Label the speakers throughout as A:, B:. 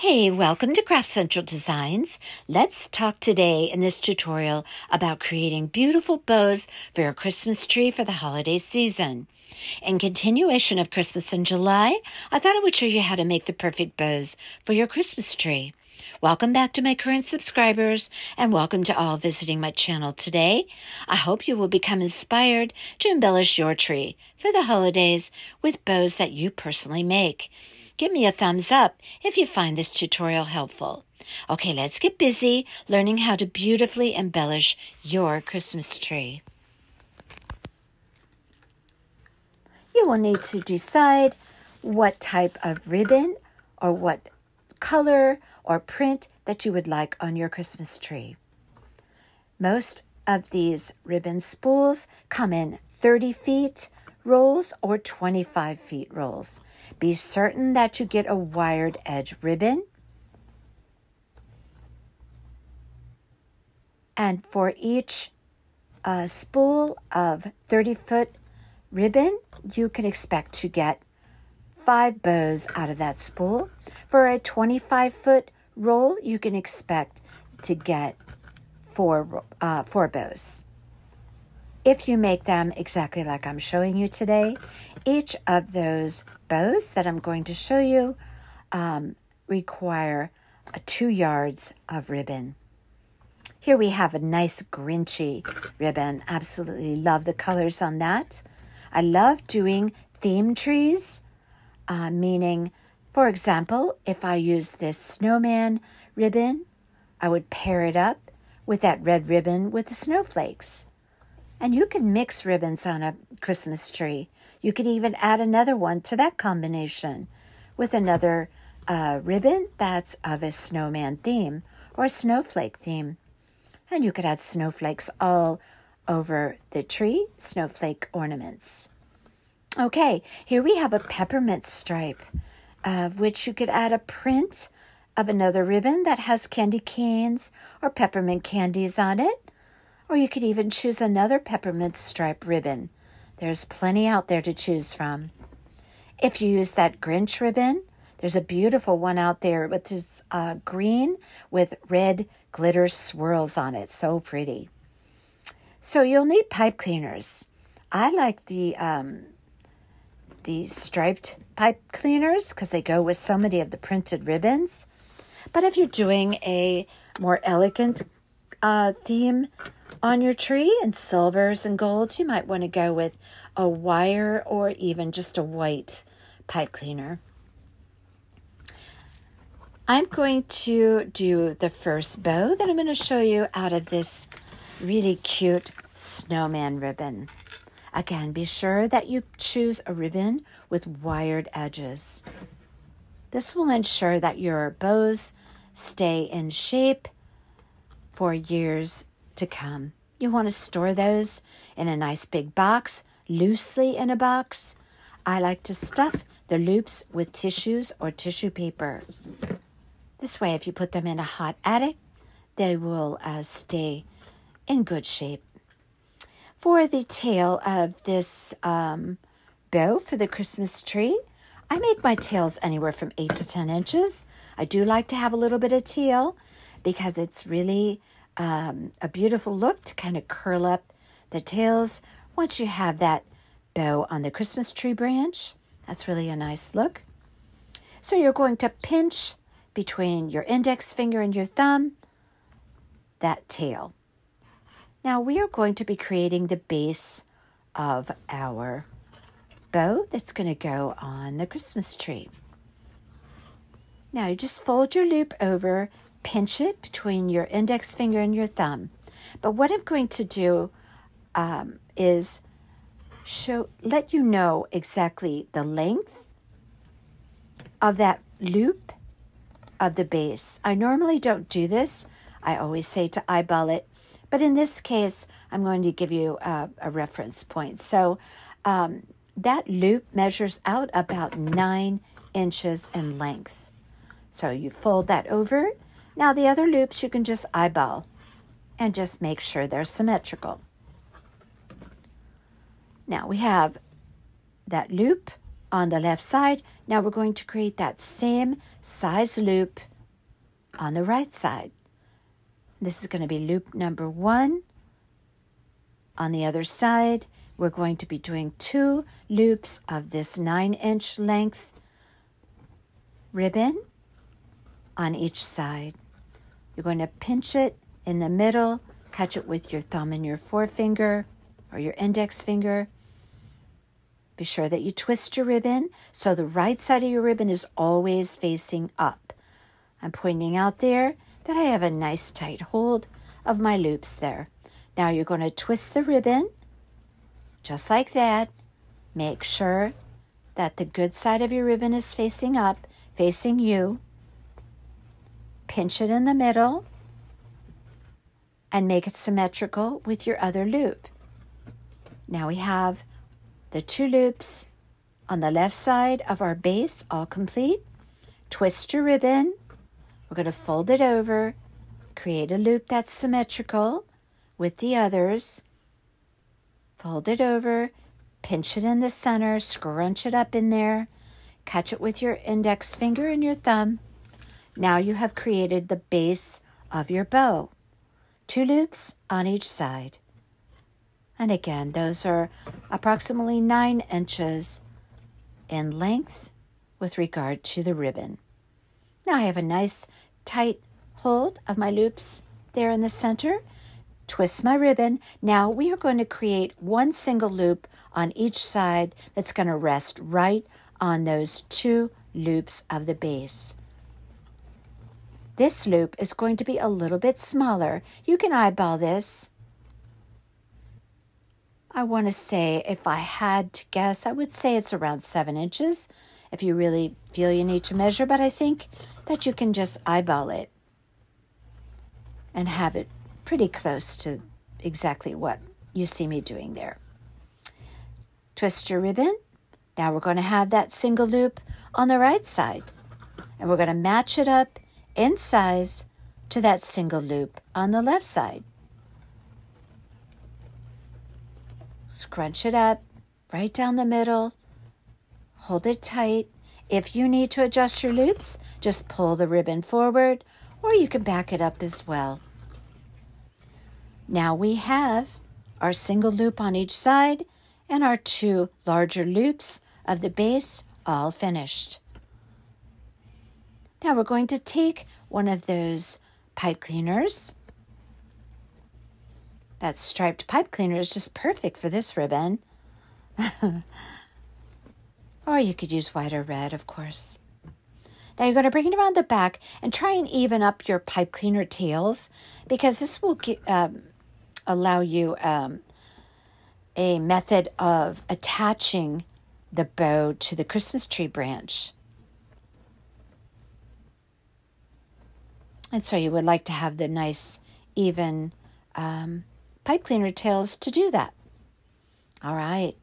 A: Hey, welcome to Craft Central Designs. Let's talk today in this tutorial about creating beautiful bows for your Christmas tree for the holiday season. In continuation of Christmas in July, I thought I would show you how to make the perfect bows for your Christmas tree. Welcome back to my current subscribers and welcome to all visiting my channel today. I hope you will become inspired to embellish your tree for the holidays with bows that you personally make. Give me a thumbs up if you find this tutorial helpful. Okay, let's get busy learning how to beautifully embellish your Christmas tree. You will need to decide what type of ribbon or what color or print that you would like on your Christmas tree. Most of these ribbon spools come in 30 feet rolls or 25 feet rolls. Be certain that you get a wired edge ribbon. And for each spool of 30-foot ribbon, you can expect to get 5 bows out of that spool. For a 25-foot roll, you can expect to get 4 bows. If you make them exactly like I'm showing you today, each of those bows that I'm going to show you require 2 yards of ribbon. Here we have a nice Grinchy ribbon. Absolutely love the colors on that. I love doing theme trees, meaning, for example, if I use this snowman ribbon, I would pair it up with that red ribbon with the snowflakes. And you can mix ribbons on a Christmas tree. You could even add another one to that combination with another ribbon that's of a snowman theme or a snowflake theme. And you could add snowflakes all over the tree, snowflake ornaments. Okay, here we have a peppermint stripe, of which you could add a print of another ribbon that has candy canes or peppermint candies on it. Or you could even choose another peppermint stripe ribbon. There's plenty out there to choose from. If you use that Grinch ribbon, there's a beautiful one out there with this green with red glitter swirls on it. So pretty. So you'll need pipe cleaners. I like the striped pipe cleaners because they go with so many of the printed ribbons. But if you're doing a more elegant theme on your tree in silvers and golds, you might want to go with a wire or even just a white pipe cleaner. I'm going to do the first bow that I'm going to show you out of this really cute snowman ribbon. Again, be sure that you choose a ribbon with wired edges. This will ensure that your bows stay in shape for years to come. You want to store those in a nice big box, loosely in a box. I like to stuff the loops with tissues or tissue paper. This way, if you put them in a hot attic, they will stay in good shape. For the tail of this bow for the Christmas tree, I make my tails anywhere from 8 to 10 inches. I do like to have a little bit of teal because it's really a beautiful look to kind of curl up the tails once you have that bow on the Christmas tree branch. That's really a nice look. So you're going to pinch between your index finger and your thumb that tail. Now we are going to be creating the base of our bow that's going to go on the Christmas tree. Now you just fold your loop over, pinch it between your index finger and your thumb. But what I'm going to do is let you know exactly the length of that loop of the base. I normally don't do this. I always say to eyeball it. But in this case, I'm going to give you a reference point. So that loop measures out about 9 inches in length. So you fold that over. Now the other loops you can just eyeball and just make sure they're symmetrical. Now we have that loop on the left side. Now we're going to create that same size loop on the right side. This is going to be loop number 1. On the other side, we're going to be doing 2 loops of this 9-inch length ribbon on each side. You're going to pinch it in the middle, catch it with your thumb and your forefinger or your index finger. Be sure that you twist your ribbon so the right side of your ribbon is always facing up. I'm pointing out there that I have a nice tight hold of my loops there. Now you're going to twist the ribbon just like that. Make sure that the good side of your ribbon is facing up, facing you. Pinch it in the middle and make it symmetrical with your other loop. Now we have the 2 loops on the left side of our base all complete. Twist your ribbon. We're going to fold it over, create a loop that's symmetrical with the others. Fold it over, pinch it in the center, scrunch it up in there, catch it with your index finger and your thumb. Now you have created the base of your bow. 2 loops on each side. And again, those are approximately 9 inches in length with regard to the ribbon. Now I have a nice tight hold of my loops there in the center. Twist my ribbon. Now we are going to create 1 single loop on each side that's going to rest right on those 2 loops of the base. This loop is going to be a little bit smaller. You can eyeball this. I want to say, if I had to guess, I would say it's around 7 inches if you really feel you need to measure, but I think that you can just eyeball it and have it pretty close to exactly what you see me doing there. Twist your ribbon. Now we're going to have that single loop on the right side, and we're going to match it up in size to that single loop on the left side. Scrunch it up right down the middle. Hold it tight. If you need to adjust your loops, just pull the ribbon forward, or you can back it up as well. Now we have our single loop on each side and our 2 larger loops of the base all finished. Now we're going to take one of those pipe cleaners. That striped pipe cleaner is just perfect for this ribbon. Or you could use white or red, of course. Now you're going to bring it around the back and try and even up your pipe cleaner tails, because this will allow you a method of attaching the bow to the Christmas tree branch. And so you would like to have the nice, even pipe cleaner tails to do that. All right.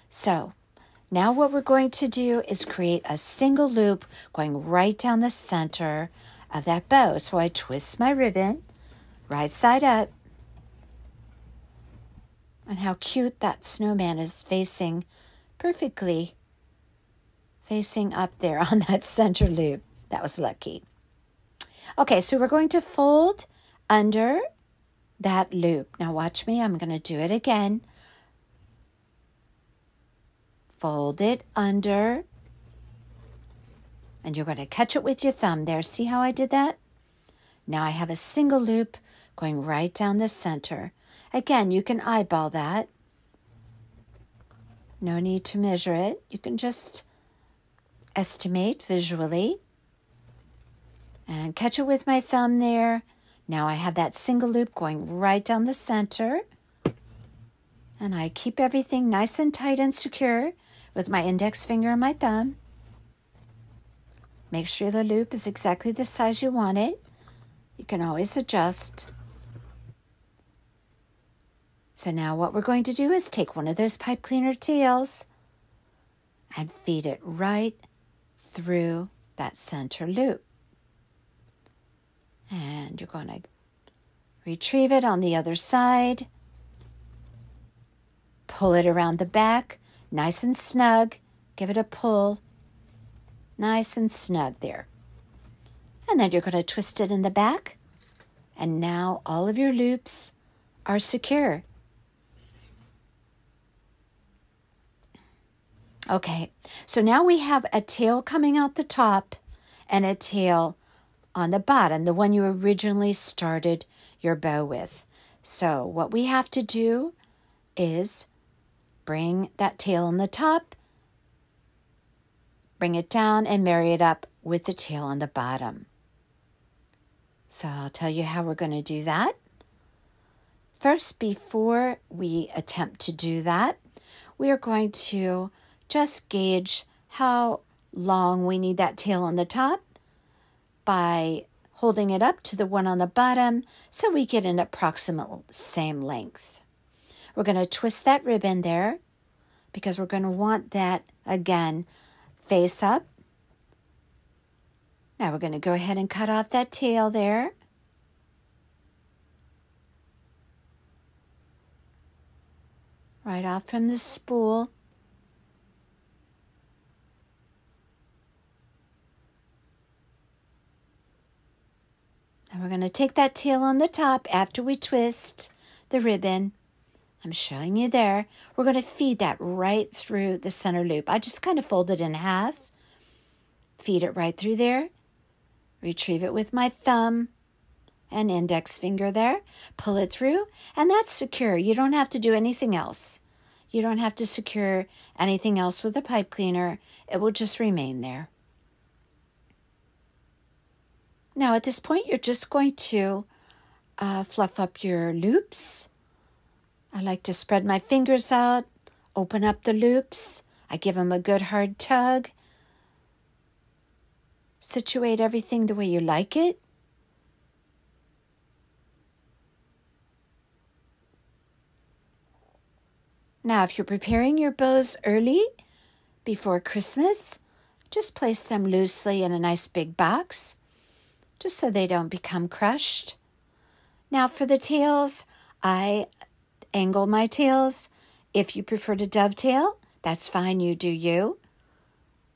A: So now what we're going to do is create a single loop going right down the center of that bow. So I twist my ribbon right side up. And how cute that snowman is facing perfectly, facing up there on that center loop. That was lucky. Okay, so we're going to fold under that loop. Now watch me, I'm going to do it again. Fold it under, and you're going to catch it with your thumb there. See how I did that? Now I have a single loop going right down the center. Again, you can eyeball that. No need to measure it. You can just estimate visually. And catch it with my thumb there. Now I have that single loop going right down the center. And I keep everything nice and tight and secure with my index finger and my thumb. Make sure the loop is exactly the size you want it. You can always adjust. So now what we're going to do is take one of those pipe cleaner tails and feed it right through that center loop. And you're going to retrieve it on the other side. Pull it around the back, nice and snug. Give it a pull. Nice and snug there. And then you're going to twist it in the back. And now all of your loops are secure. Okay, so now we have a tail coming out the top and a tail on the bottom, the one you originally started your bow with. So what we have to do is bring that tail on the top, bring it down, and marry it up with the tail on the bottom. So I'll tell you how we're going to do that. First, before we attempt to do that, we are going to just gauge how long we need that tail on the top by holding it up to the one on the bottom so we get an approximate same length. We're going to twist that ribbon there because we're going to want that, again, face up. Now we're going to go ahead and cut off that tail there. Right off from the spool. And we're going to take that tail on the top after we twist the ribbon. I'm showing you there. We're going to feed that right through the center loop. I just kind of fold it in half. Feed it right through there. Retrieve it with my thumb and index finger there. Pull it through, and that's secure. You don't have to do anything else. You don't have to secure anything else with a pipe cleaner. It will just remain there. Now at this point, you're just going to fluff up your loops. I like to spread my fingers out, open up the loops. I give them a good hard tug. Situate everything the way you like it. Now, if you're preparing your bows early, before Christmas, just place them loosely in a nice big box, just so they don't become crushed. Now, for the tails, I angle my tails. If you prefer to dovetail, that's fine, you do you.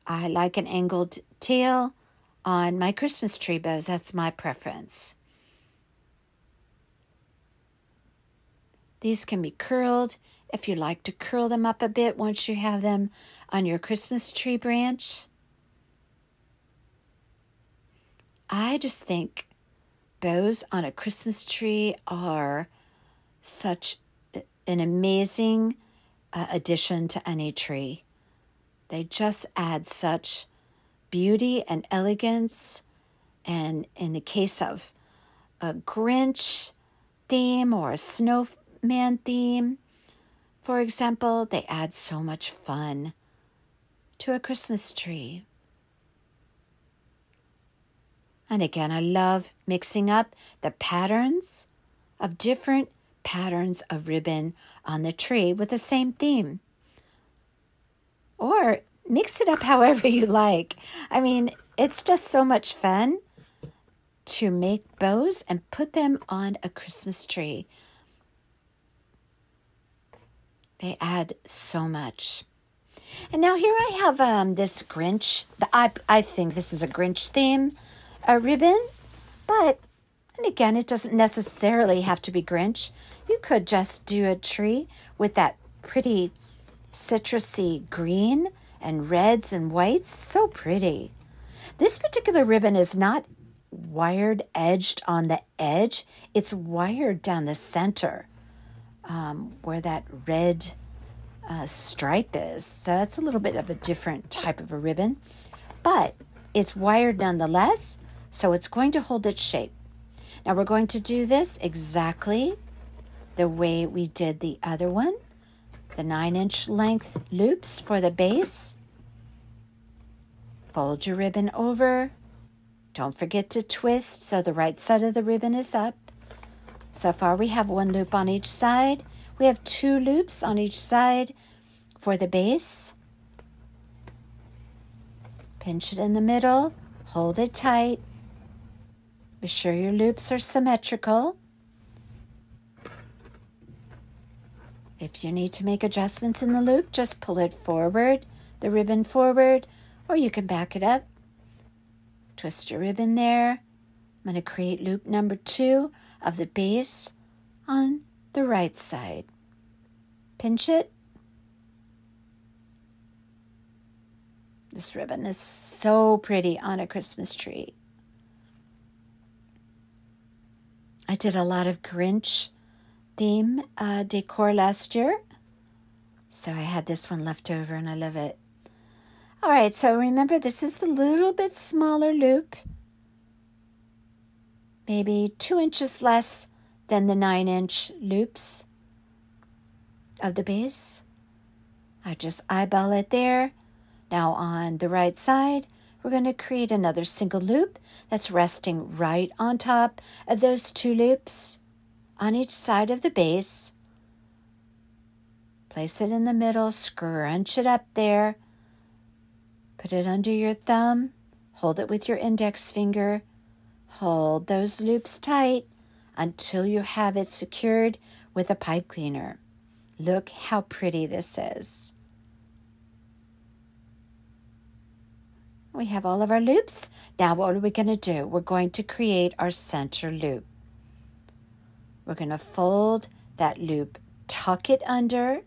A: I like an angled tail on my Christmas tree bows. That's my preference. These can be curled if you like to curl them up a bit once you have them on your Christmas tree branch. I just think bows on a Christmas tree are such an amazing addition to any tree. They just add such beauty and elegance. And in the case of a Grinch theme or a snowman theme, for example, they add so much fun to a Christmas tree. And again, I love mixing up the patterns of different patterns of ribbon on the tree with the same theme. Or mix it up however you like. I mean, it's just so much fun to make bows and put them on a Christmas tree. They add so much. And now here I have this Grinch. I think this is a Grinch theme ribbon, but and again, it doesn't necessarily have to be Grinch. You could just do a tree with that pretty citrusy green and reds and whites. So pretty. This particular ribbon is not wired edged on the edge. It's wired down the center where that red stripe is. So that's a little bit of a different type of a ribbon, but it's wired nonetheless, so it's going to hold its shape. Now we're going to do this exactly the way we did the other one, the 9-inch length loops for the base. Fold your ribbon over. Don't forget to twist so the right side of the ribbon is up. So far we have 1 loop on each side. We have 2 loops on each side for the base. Pinch it in the middle, hold it tight. Be sure your loops are symmetrical. If you need to make adjustments in the loop, just pull it forward, the ribbon forward, or you can back it up Twist your ribbon there. I'm going to create loop number 2 of the base on the right side. Pinch it. This ribbon is so pretty on a Christmas tree. I did a lot of Grinch theme decor last year, so I had this one left over and I love it. All right, so remember this is the little bit smaller loop, maybe 2 inches less than the 9-inch loops of the base. I just eyeball it there. Now on the right side, we're going to create another single loop that's resting right on top of those 2 loops on each side of the base. Place it in the middle, scrunch it up there. Put it under your thumb, hold it with your index finger, hold those loops tight until you have it secured with a pipe cleaner. Look how pretty this is. We have all of our loops. Now what are we going to do? We're going to create our center loop. We're going to fold that loop, tuck it under,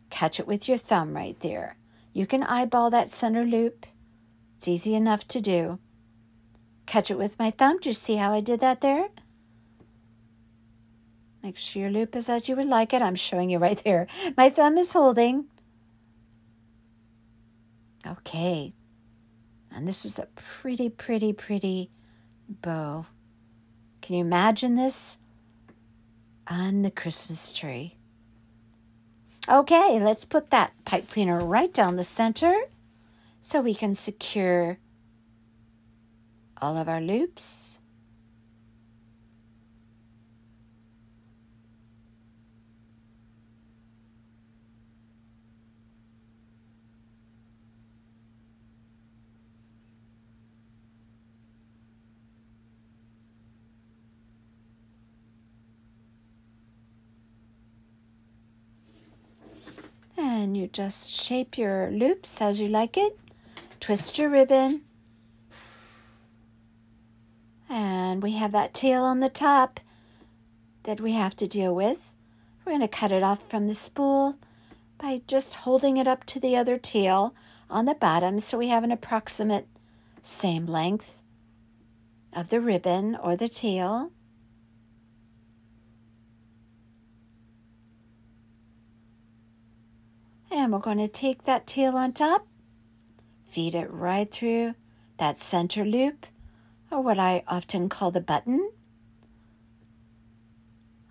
A: catch it with your thumb right there. You can eyeball that center loop. It's easy enough to do. Catch it with my thumb. Do you see how I did that there? Make sure your loop is as you would like it. I'm showing you right there. My thumb is holding. Okay. And this is a pretty, pretty, pretty bow. Can you imagine this on the Christmas tree? Okay, let's put that pipe cleaner right down the center so we can secure all of our loops. And you just shape your loops as you like it. Twist your ribbon. And we have that tail on the top that we have to deal with. We're going to cut it off from the spool by just holding it up to the other tail on the bottom so we have an approximate same length of the ribbon or the tail. And we're going to take that tail on top, feed it right through that center loop, or what I often call the button.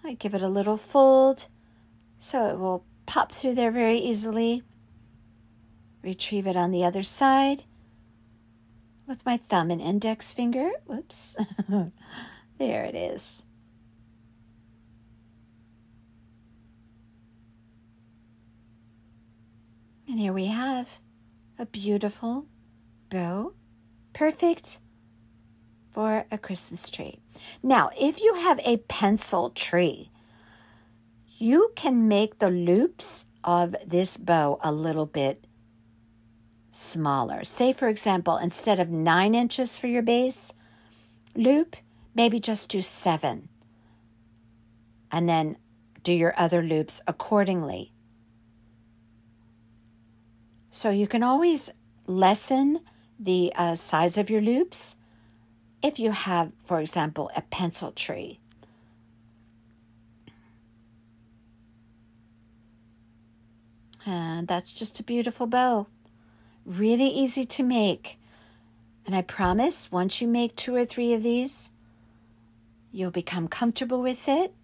A: I give it a little fold so it will pop through there very easily. Retrieve it on the other side with my thumb and index finger. Whoops. There it is. And here we have a beautiful bow, perfect for a Christmas tree. Now, if you have a pencil tree, you can make the loops of this bow a little bit smaller. Say, for example, instead of 9 inches for your base loop, maybe just do 7. And then do your other loops accordingly. So you can always lessen the size of your loops if you have, for example, a pencil tree. And that's just a beautiful bow. Really easy to make. And I promise, once you make 2 or 3 of these, you'll become comfortable with it.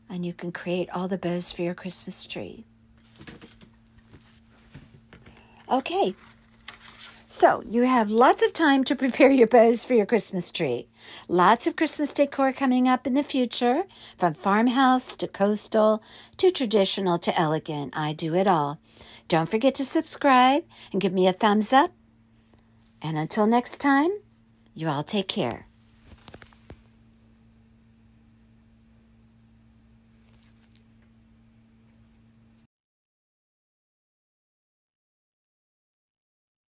A: And you can create all the bows for your Christmas tree. Okay, so you have lots of time to prepare your bows for your Christmas tree. Lots of Christmas decor coming up in the future, from farmhouse to coastal to traditional to elegant. I do it all. Don't forget to subscribe and give me a thumbs up. And until next time, you all take care.